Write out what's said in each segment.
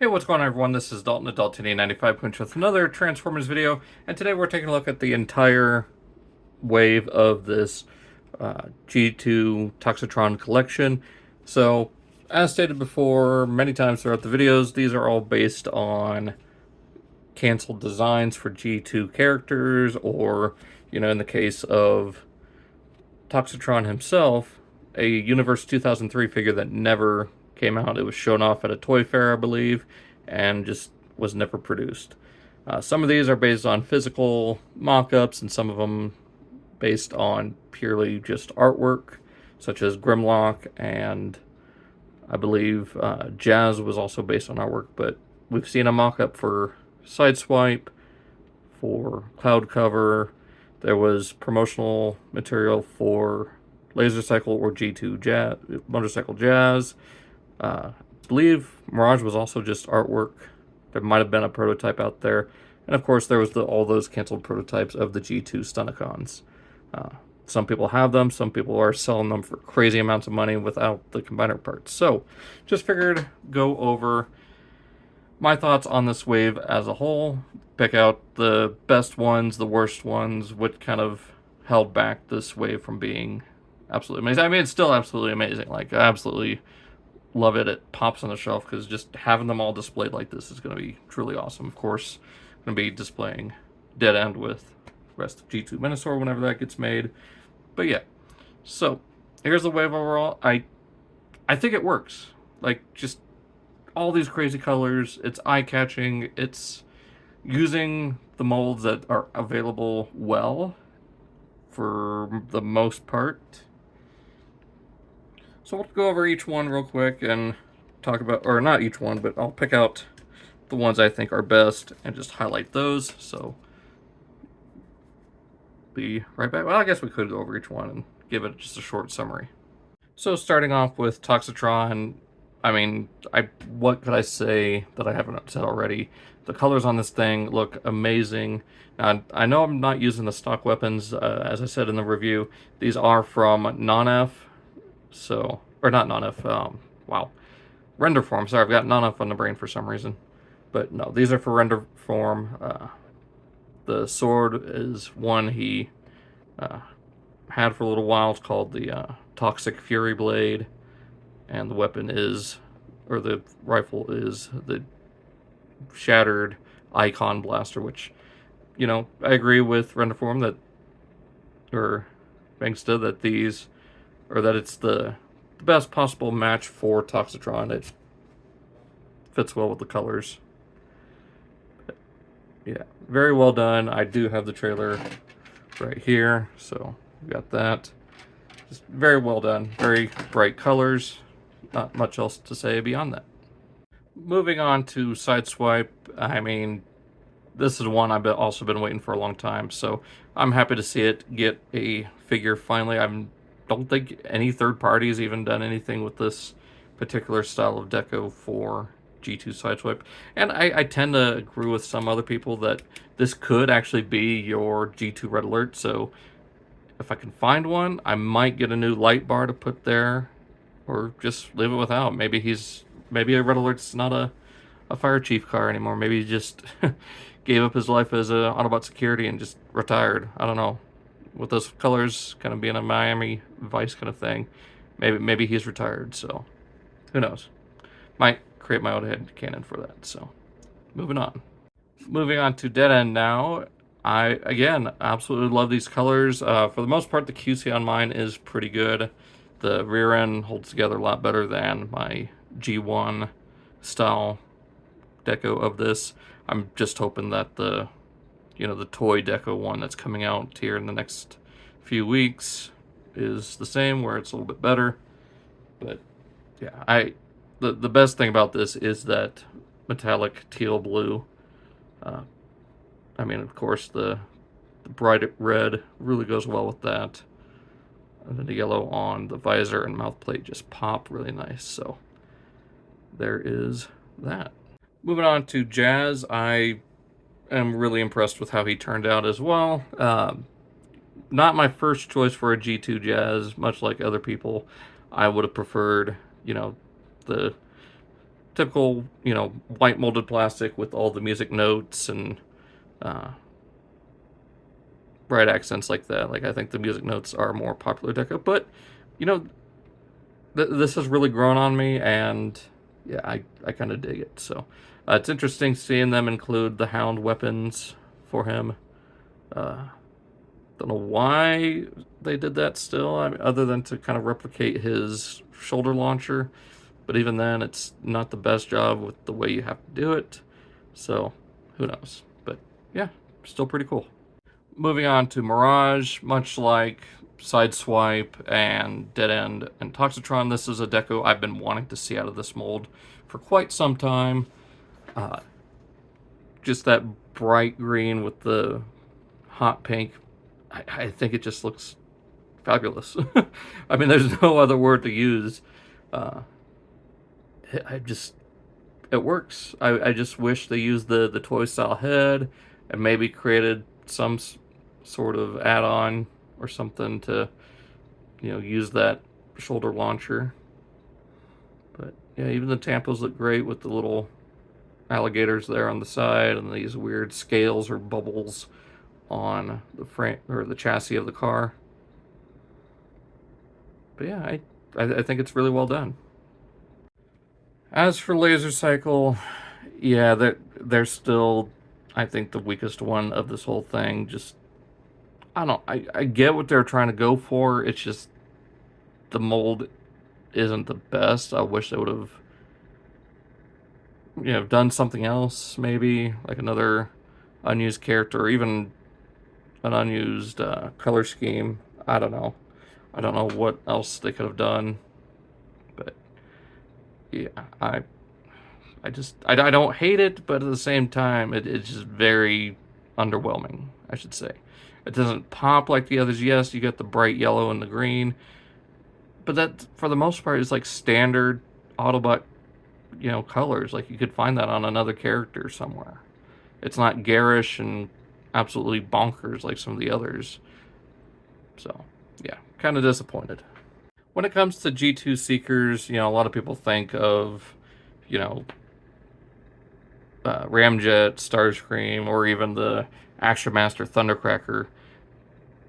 Hey, what's going on, everyone? This is Dalton, Adult95 with another Transformers video, and today we're taking a look at the entire wave of this G2 Toxitron collection. So, as stated before many times throughout the videos, these are all based on canceled designs for G2 characters, or, in the case of Toxitron himself, a Universe 2003 figure that never came out. It was shown off at a toy fair, I believe, and just was never produced. Some of these are based on physical mock-ups, and some of them based on purely just artwork, such as Grimlock, and I believe Jazz was also based on artwork, but we've seen a mock-up for Sideswipe, for Cloud Cover. There was promotional material for Laser Cycle or G2 Jazz, Motorcycle Jazz. I believe Mirage was also just artwork. There might have been a prototype out there. And of course, there was all those canceled prototypes of the G2 Stunticons. Some people have them. Some people are selling them for crazy amounts of money without the combiner parts. So, just figured go over my thoughts on this wave as a whole. Pick out the best ones, the worst ones, what kind of held back this wave from being absolutely amazing. I mean, it's still absolutely amazing. Like, I absolutely love it. It pops on the shelf because just having them all displayed like this is going to be truly awesome. Of course, I'm going to be displaying Dead End with the rest of G2 Minosaur whenever that gets made. But yeah, so here's the wave overall. I think it works. Like, just all these crazy colors. It's eye-catching. It's using the molds that are available well for the most part. So we'll go over each one real quick and talk about, or not each one, but I'll pick out the ones I think are best and just highlight those. So be right back. Well, I guess we could go over each one and give it just a short summary. So starting off with Toxitron, I mean, what could I say that I haven't said already? The colors on this thing look amazing. Now, I know I'm not using the stock weapons, as I said in the review. These are from non-F, so, or not non-F, wow. Render form, sorry, I've got non-F on the brain for some reason. But no, these are for render form. The sword is one he had for a little while. It's called the Toxic Fury Blade. And the weapon is, or the rifle is, the Shattered Icon Blaster, which, I agree with Renderform that, or Bangsta, that these, or that it's the best possible match for Toxitron. It fits well with the colors. But yeah, very well done. I do have the trailer right here, so we got that. Just very well done. Very bright colors. Not much else to say beyond that. Moving on to Sideswipe, I mean, this is one I've also been waiting for a long time, so I'm happy to see it get a figure finally. I don't think any third party has even done anything with this particular style of deco for G2 Sideswipe, and I tend to agree with some other people that this could actually be your G2 Red Alert, so if I can find one, I might get a new light bar to put there, or just leave it without. Maybe a Red Alert's not a fire chief car anymore. Maybe he just gave up his life as a Autobot security and just retired. I don't know. With those colors kind of being a Miami Vice kind of thing, maybe he's retired. So who knows? Might create my own head canon for that. So moving on to Dead End now. I again absolutely love these colors. For the most part, the QC on mine is pretty good. The rear end holds together a lot better than my G1 style deco of this. I'm just hoping that the toy deco one that's coming out here in the next few weeks is the same, where it's a little bit better. But yeah, the best thing about this is that metallic teal blue. I mean, of course, the bright red really goes well with that. And then the yellow on the visor and mouth plate just pop really nice. So there is that. Moving on to Jazz, I am really impressed with how he turned out as well. Not my first choice for a G2 Jazz, much like other people. I would have preferred, the typical, you know, white molded plastic with all the music notes and bright accents like that. Like, I think the music notes are more popular deco, but, you know, this has really grown on me, and yeah, I kind of dig it. So it's interesting seeing them include the Hound weapons for him. Don't know why they did that still, I mean, other than to kind of replicate his shoulder launcher. But even then, it's not the best job with the way you have to do it. So who knows? But yeah, still pretty cool. Moving on to Mirage, much like Sideswipe and Dead End and Toxitron, this is a deco I've been wanting to see out of this mold for quite some time. Just that bright green with the hot pink, I think it just looks fabulous. I mean, there's no other word to use. It works. I just wish they used the toy style head and maybe created some sort of add-on or something to, you know, use that shoulder launcher. But yeah, even the tampos look great with the little alligators there on the side and these weird scales or bubbles on the frame or the chassis of the car. But yeah, I think it's really well done. As for Laser Cycle, yeah, they're still, I think, the weakest one of this whole thing. Just, I don't know, I get what they're trying to go for. It's just the mold isn't the best. I wish they would have, you know, done something else, maybe like another unused character, or even an unused color scheme. I don't know. I don't know what else they could have done, but yeah, I don't hate it, but at the same time, it's just very underwhelming, I should say. It doesn't pop like the others. Yes, you get the bright yellow and the green, but that, for the most part, is like standard Autobot, you know, colors. Like, you could find that on another character somewhere. It's not garish and absolutely bonkers like some of the others. So, yeah, kind of disappointed. When it comes to G2 Seekers, you know, a lot of people think of, you know, Ramjet, Starscream, or even the Action Master Thundercracker.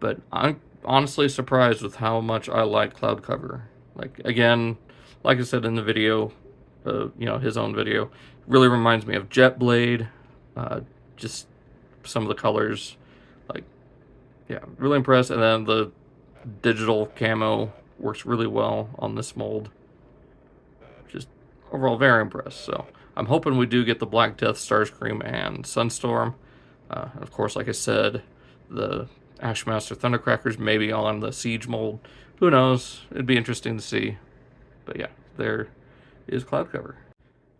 But I'm honestly surprised with how much I like Cloudcover. Like, again, like I said in the video, you know, his own video, really reminds me of Jetblade. Just some of the colors, like, yeah, really impressed. And then the digital camo works really well on this mold. Just overall very impressed. So I'm hoping we do get the Black Death, Starscream, and Sunstorm. Of course, like I said, the Ashmaster Thundercrackers maybe on the Siege mold. Who knows? It'd be interesting to see. But yeah, there is Cloudcover.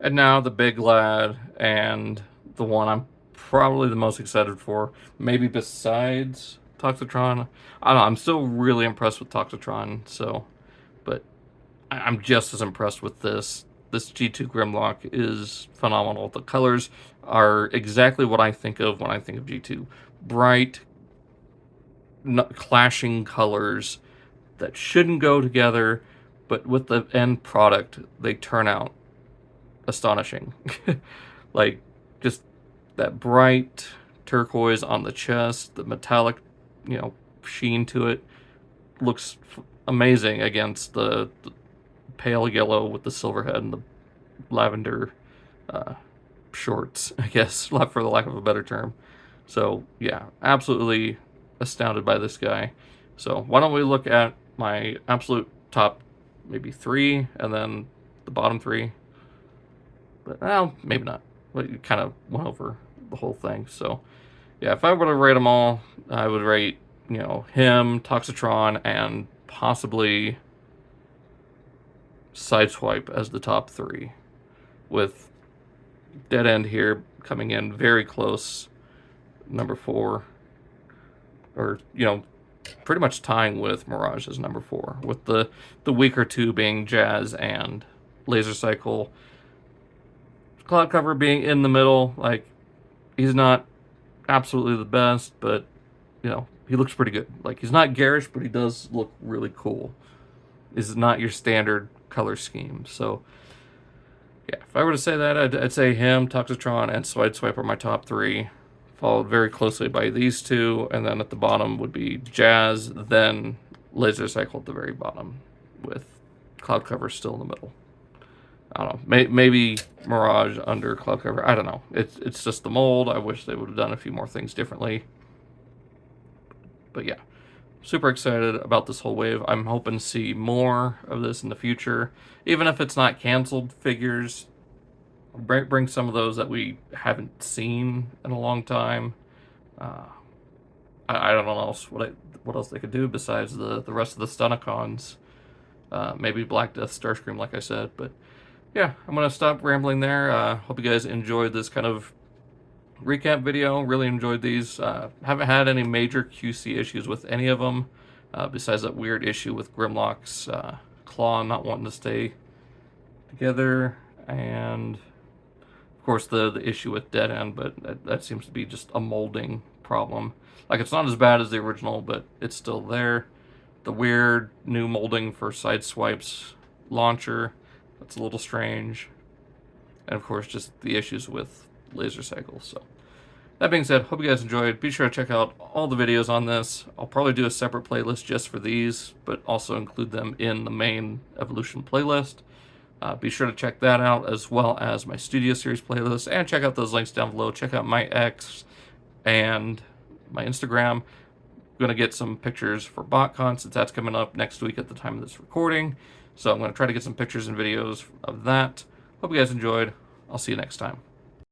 And now the big lad, and the one I'm probably the most excited for, maybe besides Toxitron. I don't know, I'm still really impressed with Toxitron, so, but I'm just as impressed with this. This G2 Grimlock is phenomenal. The colors are exactly what I think of when I think of G2. Bright, clashing colors that shouldn't go together, but with the end product, they turn out astonishing. Like, just that bright turquoise on the chest, the metallic, you know, sheen to it looks amazing against the pale yellow with the silver head and the lavender shorts, I guess, for the lack of a better term. So yeah, absolutely astounded by this guy. So why don't we look at my absolute top maybe 3 and then the bottom 3. But well, maybe not. But you kind of went over the whole thing. So yeah, if I were to rate them all, I would rate, you know, him, Toxitron, and possibly Sideswipe as the top 3, with Dead End here coming in very close, number 4, or, you know, pretty much tying with Mirage as number 4, with the weaker 2 being Jazz and Laser Cycle. Cloudcover being in the middle. Like, he's not absolutely the best, but, you know, he looks pretty good. Like, he's not garish, but he does look really cool. This is not your standard color scheme. So Yeah, if I were to say that, I'd say him, Toxitron, and Sideswipe are my top three, followed very closely by these two, and then at the bottom would be Jazz, then Laser Cycle at the very bottom, with Cloud Cover still in the middle. I don't know, maybe Mirage under Cloud Cover. I don't know. It's just the mold. I wish they would have done a few more things differently. But yeah, super excited about this whole wave. I'm hoping to see more of this in the future, even if it's not canceled figures. Bring some of those that we haven't seen in a long time. I don't know what else they could do besides the rest of the Stunticons. Maybe Black Death, Starscream, like I said. But yeah, I'm gonna stop rambling there. Hope you guys enjoyed this kind of recap video. Really enjoyed these. Haven't had any major QC issues with any of them, besides that weird issue with Grimlock's claw not wanting to stay together, and of course the issue with Dead End, but that seems to be just a molding problem. Like, it's not as bad as the original, but it's still there. The weird new molding for Sideswipe's launcher, that's a little strange. And of course just the issues with Laser Cycle. So that being said, hope you guys enjoyed. Be sure to check out all the videos on this. I'll probably do a separate playlist just for these, but also include them in the main Evolution playlist. Be sure to check that out, as well as my Studio Series playlist, and check out those links down below. Check out my X and my Instagram. I'm going to get some pictures for BotCon, since that's coming up next week at the time of this recording. So I'm going to try to get some pictures and videos of that. Hope you guys enjoyed. I'll see you next time.